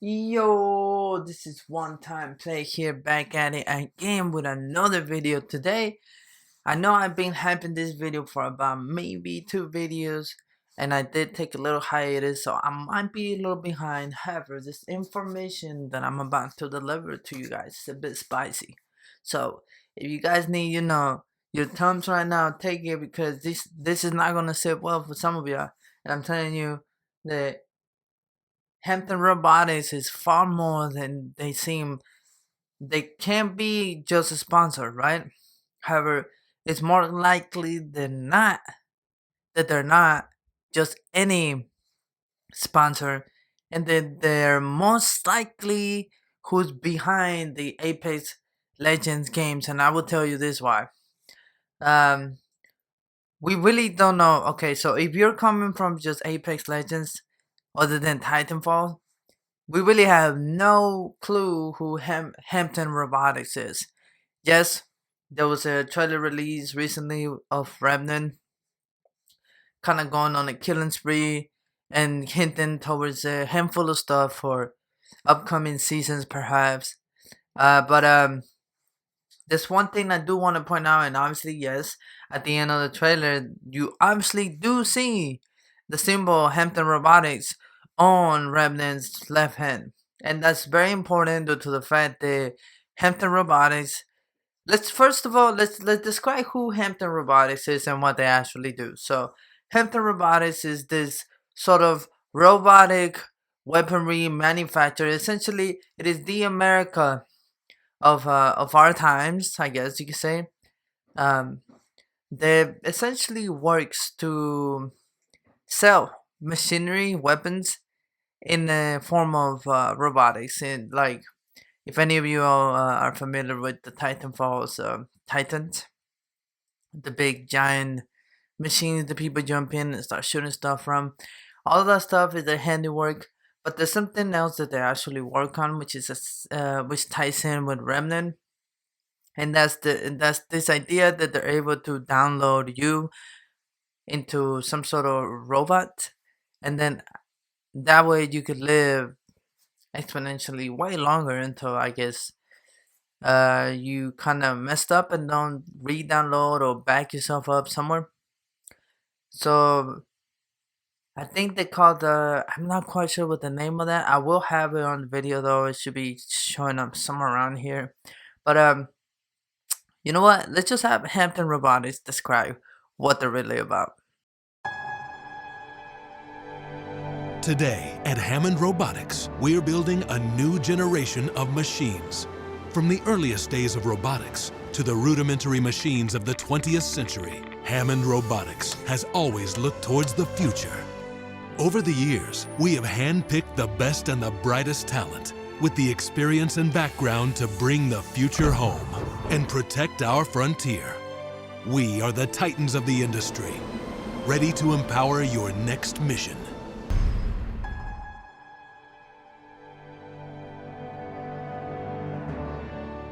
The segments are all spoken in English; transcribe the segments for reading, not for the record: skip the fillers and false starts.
Yo, this is One Time Play here, back at it again with another video today. I know I've been hyping this video for about maybe 2 videos, and I did take a little hiatus, so I might be a little behind. However, this information that I'm about to deliver to you guys is a bit spicy. So if you guys need, your thumbs right now, take it, because this is not gonna sit well for some of y'all. And I'm telling you that Hampton Robotics is far more than they seem. They can't be just a sponsor, right? However, it's more likely than not that they're not just any sponsor, and that they're most likely who's behind the Apex Legends games. And I will tell you this why. Um, we really don't know. Okay, so if you're coming from just Apex Legends, other than Titanfall, we really have no clue who Hampton Robotics is. Yes, there was a trailer release recently of Remnant, kind of going on a killing spree and hinting towards a handful of stuff for upcoming seasons, perhaps. But there's one thing I do want to point out, and obviously, yes, at the end of the trailer, you obviously do see the symbol Hampton Robotics on Remnant's left hand. And that's very important due to the fact that Hampton Robotics. Let's first of all let's describe who Hampton Robotics is and what they actually do. So Hampton Robotics is this sort of robotic weaponry manufacturer. Essentially, it is the America of our times, I guess you could say. Um, they essentially works to sell machinery, weapons in the form of robotics. And like, if any of you all are familiar with the Titanfall's Titans, the big giant machines that people jump in and start shooting stuff from, all of that stuff is their handiwork. But there's something else that they actually work on, which is which ties in with Remnant, and that's this idea that they're able to download you into some sort of robot, and then that way you could live exponentially way longer until, I guess, you kind of messed up and don't re-download or back yourself up somewhere. So I think they called I'm not quite sure what the name of that. I will have it on the video though. It should be showing up somewhere around here. But you know what? Let's just have Hampton Robotics describe what they're really about. Today at Hammond Robotics, we're building a new generation of machines. From the earliest days of robotics to the rudimentary machines of the 20th century, Hammond Robotics has always looked towards the future. Over the years, we have handpicked the best and the brightest talent with the experience and background to bring the future home and protect our frontier. We are the titans of the industry, ready to empower your next mission.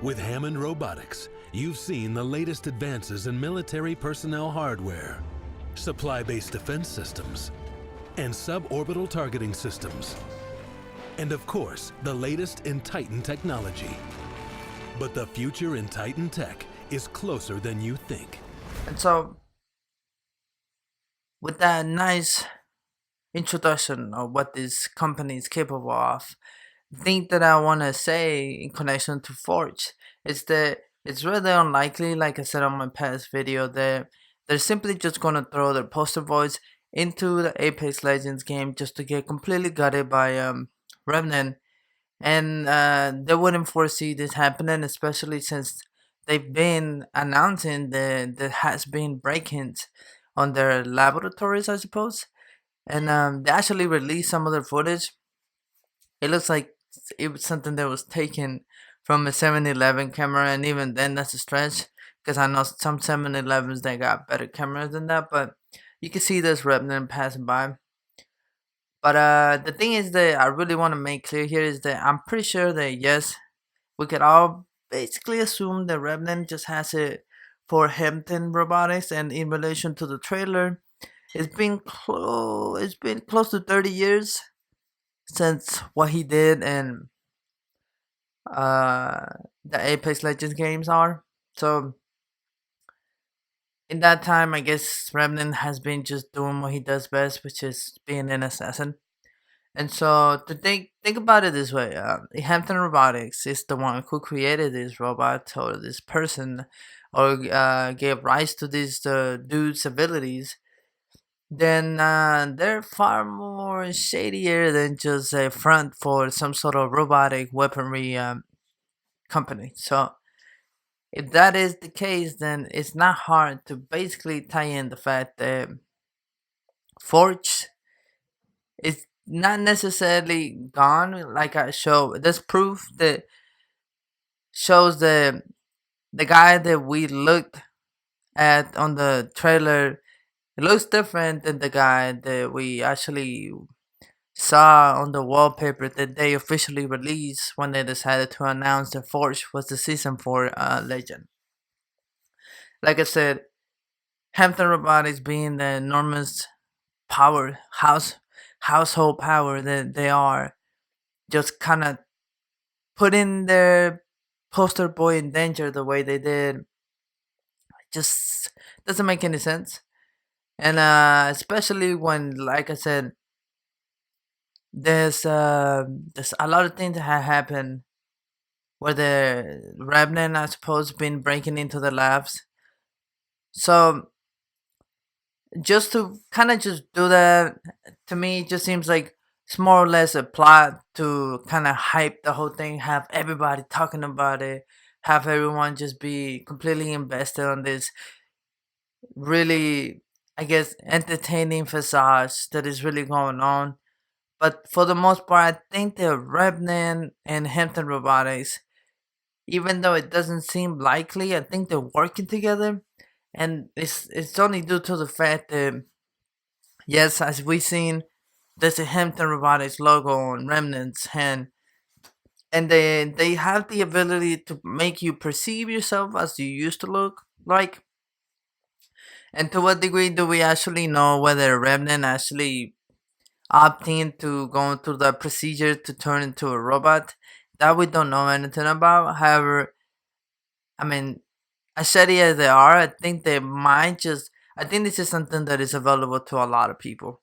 With Hammond Robotics, you've seen the latest advances in military personnel hardware, supply-based defense systems, and suborbital targeting systems. And of course, the latest in Titan technology. But the future in Titan tech is closer than you think. And so, with that nice introduction of what this company is capable of, the thing that I want to say in connection to Forge is that it's really unlikely, like I said on my past video, that they're simply just going to throw their poster boys into the Apex Legends game just to get completely gutted by Remnant. And they wouldn't foresee this happening, especially since they've been announcing that there has been break-ins on their laboratories, I suppose. And they actually released some of their footage. It looks like it was something that was taken from a 7-Eleven camera, and even then that's a stretch, because I know some 7-Elevens that got better cameras than that. But you can see this Remnant passing by. But the thing is that I really want to make clear here is that I'm pretty sure that, yes, we could all basically assume that Remnant just has it for Hampton Robotics. And in relation to the trailer, it's been close to 30 years since what he did in uh, the Apex Legends games are. So in that time, I guess Remnant has been just doing what he does best, which is being an assassin. And so to think about it this way, Hampton Robotics is the one who created this robot or this person, or gave rise to this dude's abilities. Then they're far more shadier than just a front for some sort of robotic weaponry company. So if that is the case, then it's not hard to basically tie in the fact that Forge is not necessarily gone. Like I show, there's proof that shows the guy that we looked at on the trailer. It looks different than the guy that we actually saw on the wallpaper that they officially released when they decided to announce that Forge was the season 4 legend. Like I said, Hampton Robotics being the enormous household power that they are, just kind of putting their poster boy in danger the way they did, just doesn't make any sense. And especially when, like I said, there's a lot of things that have happened where the Revenant, I suppose, been breaking into the labs. So just to kind of just do that, to me, it just seems like it's more or less a plot to kind of hype the whole thing, have everybody talking about it, have everyone just be completely invested on this really, I guess, entertaining facade that is really going on. But for the most part, I think the Revenant and Hampton Robotics, even though it doesn't seem likely, I think they're working together. And it's only due to the fact that, yes, as we've seen, there's a Hampton Robotics logo on Remnant's hand, and they have the ability to make you perceive yourself as you used to look like. And to what degree do we actually know whether Remnant actually opting to go through the procedure to turn into a robot? That we don't know anything about. However, I mean, as shady as they are, I think they might just. I think this is something that is available to a lot of people.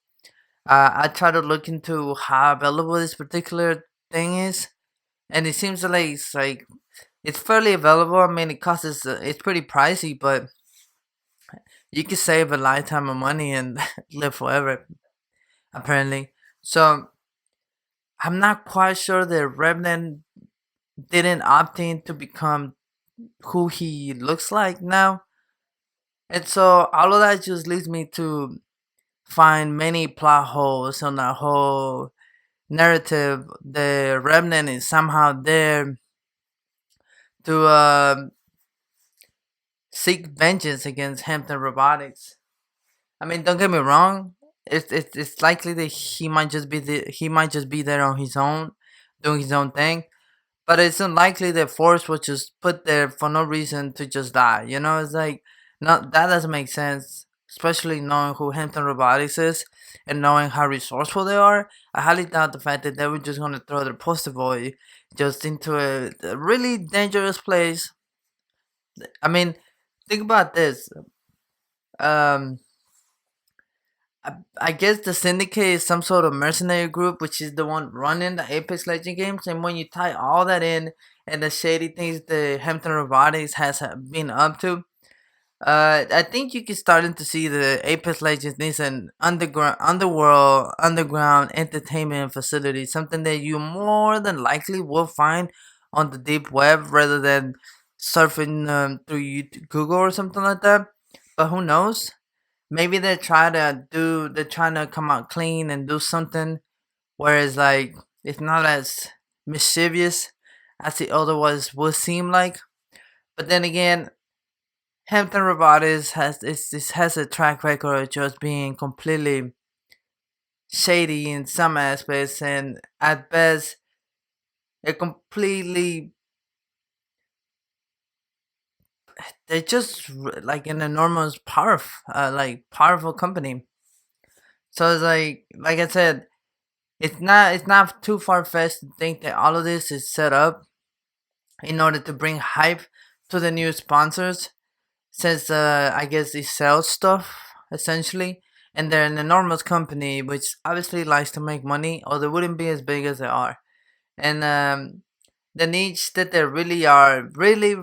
I try to look into how available this particular thing is, and it seems like it's fairly available. I mean, it costs it's pretty pricey, but you can save a lifetime of money and live forever. Apparently, so I'm not quite sure that Revenant didn't opt in to become who he looks like now, and so all of that just leads me to find many plot holes on that whole narrative. The Remnant is somehow there to seek vengeance against Hampton Robotics. I mean, don't get me wrong. It's likely that he might just be there on his own, doing his own thing. But it's unlikely that Force was just put there for no reason to just die. You know, it's like not that doesn't make sense. Especially knowing who Hampton Robotics is and knowing how resourceful they are, I highly doubt the fact that they were just gonna throw their poster boy just into a really dangerous place. I mean, think about this. Um, I guess the Syndicate is some sort of mercenary group, which is the one running the Apex Legend games. And when you tie all that in and the shady things the Hampton Robotics has been up to, I think you can starting to see the Apex Legends needs an underground entertainment facility, something that you more than likely will find on the deep web rather than surfing through YouTube, Google or something like that. But who knows? Maybe they're trying to come out clean and do something, whereas like it's not as mischievous as it otherwise would seem like. But then again, Hampton Robotics has a track record of just being completely shady in some aspects, and at best, a completely they're just like an enormous powerful company. So it's like I said, it's not too far-fetched to think that all of this is set up in order to bring hype to the new sponsors, since I guess they sell stuff essentially, and they're an enormous company which obviously likes to make money, or they wouldn't be as big as they are. And the niche that they really are really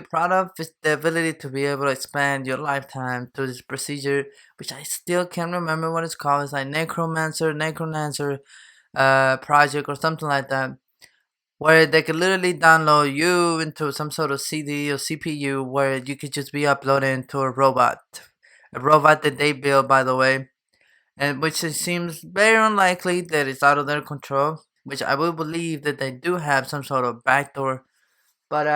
proud of is the ability to be able to expand your lifetime through this procedure, which I still can't remember what it's called. It's like necromancer project or something like that, where they could literally download you into some sort of CD or CPU where you could just be uploaded into a robot that they build, by the way, and which it seems very unlikely that it's out of their control. Which I will believe that they do have some sort of backdoor, but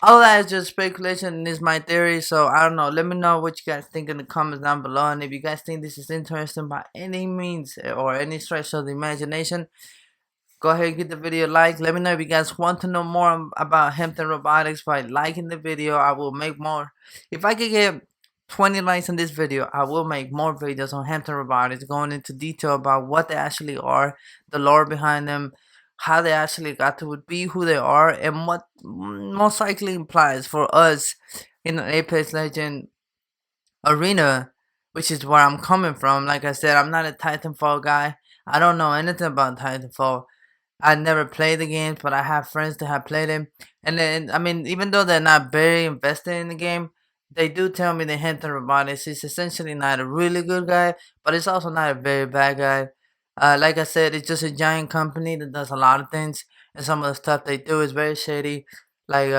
all that is just speculation and is my theory. So I don't know. Let me know what you guys think in the comments down below, and if you guys think this is interesting by any means or any stretch of the imagination, go ahead and give the video a like. Let me know if you guys want to know more about Hampton Robotics by liking the video. I will make more. If I could get 20 likes on this video, I will make more videos on Hampton Robotics, going into detail about what they actually are, the lore behind them, how they actually got to be who they are, and what most likely implies for us in the Apex Legend arena, which is where I'm coming from. Like I said, I'm not a Titanfall guy. I don't know anything about Titanfall. I never played the games, but I have friends that have played them. And then, I mean, even though they're not very invested in the game, they do tell me that Hampton Robotics is essentially not a really good guy, but it's also not a very bad guy. Like I said, it's just a giant company that does a lot of things, and some of the stuff they do is very shady. Like,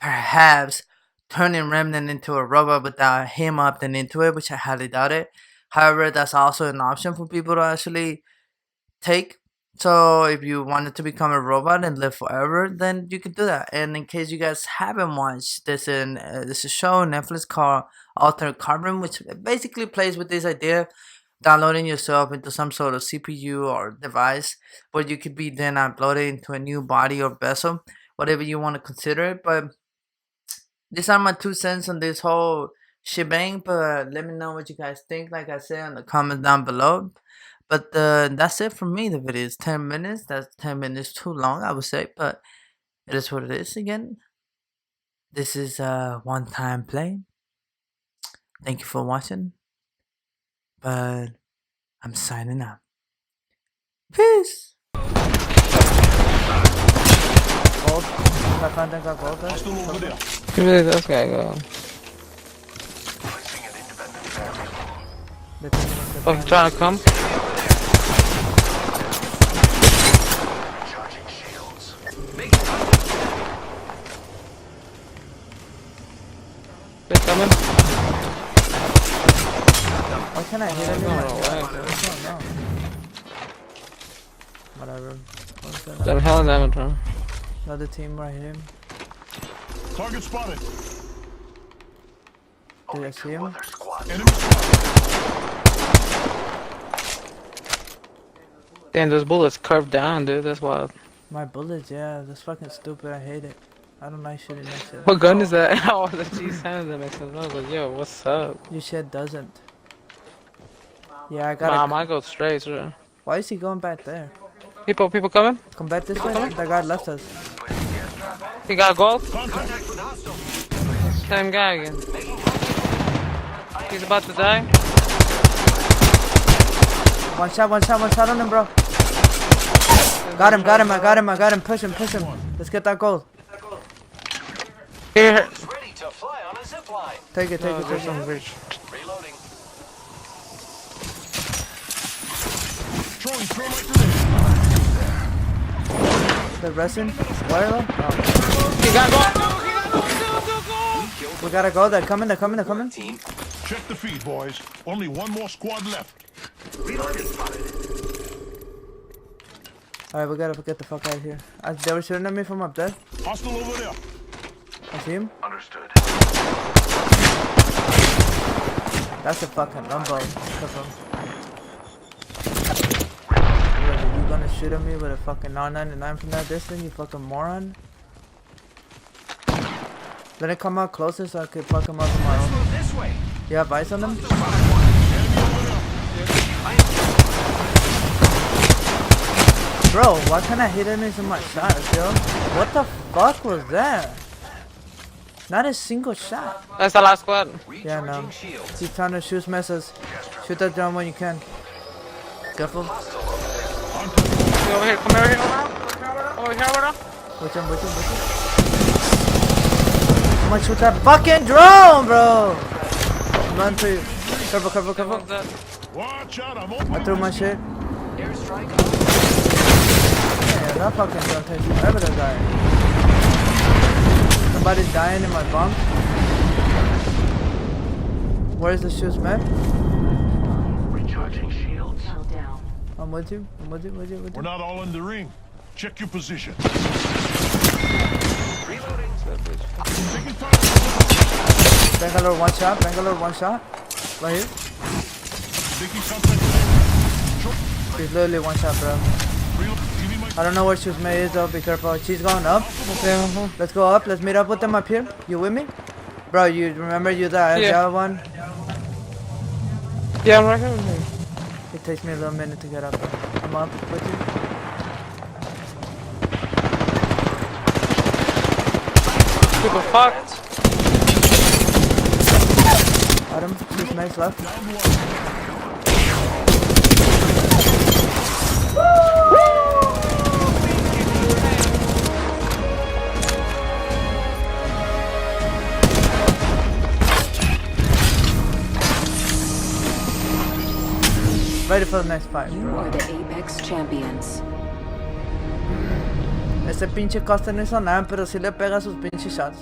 perhaps turning Remnant into a robot without him opting into it, which I highly doubt it. However, that's also an option for people to actually take. So if you wanted to become a robot and live forever, then you could do that. And in case you guys haven't watched, there's a show on Netflix called Altered Carbon, which basically plays with this idea of downloading yourself into some sort of CPU or device where you could be then uploaded into a new body or vessel, whatever you want to consider it. But these are my 2 cents on this whole shebang. But let me know what you guys think, like I said, in the comments down below. But that's it from me. The video is 10 minutes. That's 10 minutes too long, I would say. But it is what it is again. This is a one-time play. Thank you for watching. But I'm signing out. Peace. Gold. I found I got gold there. Where did this guy go? Oh, trying to come? They're coming? Why can't I hit him? Whatever. There's hell in damage, bro. Another team right here. Target spotted. Did I see him? Enemy Damn, those bullets curved down, dude. That's wild. My bullets, yeah. That's fucking stupid. I hate it. I don't like shooting that shit. What gun is that? Oh, the G sound that makes sense. I was like, yo, what's up? Your shit doesn't. Yeah, I got Nah, mine goes straight, bro. Why is he going back there? People coming? Come back this way? That guy left us. He got gold? contact. Same guy again. He's about to die. One shot on him, bro. Got him. I got him. Push him. Let's get that gold. Here. Ready to fly on a zip line. Take it. There's some bridge. Reloading. Throwing thermite grenade. The resin? Where? Oh. He got gold. We gotta go. They're coming. Team. Check the feed, boys. Only one more squad left. Alright, we gotta get the fuck out of here. They were shooting at me from up there. Hostile over there. I see him. Understood. That's a fucking rumble. You gonna shoot at me with a fucking 999 from that distance, you fucking moron? Let it come out closer so I could fuck him up on my own. This way. You have ice on them? Enemy over there. Bro, why can't I hit enemies in my shots, yo? What the fuck was that? Not a single shot. That's the last squad. Yeah, no. Recharging shields. Keep trying to shoot messes. Shoot that drum when you can. Careful. Hostile over Come over here, come over here, over here, bro. Watch him. I'm gonna shoot that fucking drone, bro! Run for you. Careful. One's dead. Watch out, I'm I open. threw my shit. there. Airstrike. Yeah, that fucking drone takes forever to die. Somebody's dying in my bunk. Where's the shoes, man? Recharging shields. I'm with you. We're not all in the ring. Check your position. Reloading. Taking fire. Bangalore one shot. Right here. Taking contact. He's literally one shot, bro. Reload. Give me my. I don't know where Shoes May is though, be careful. She's going up. Okay, Let's go up. Let's meet up with them up here. You with me? Bro, you remember you the Yeah. other one? yeah, I'm right here. It takes me a little minute to get up. I'm up with you. Super fucked. Adam, Shoes May's left. Ready for the next fight, You bro. are the Apex Champions. Ese pinche Costa no hizo nada, pero sí le pega sus pinches shots.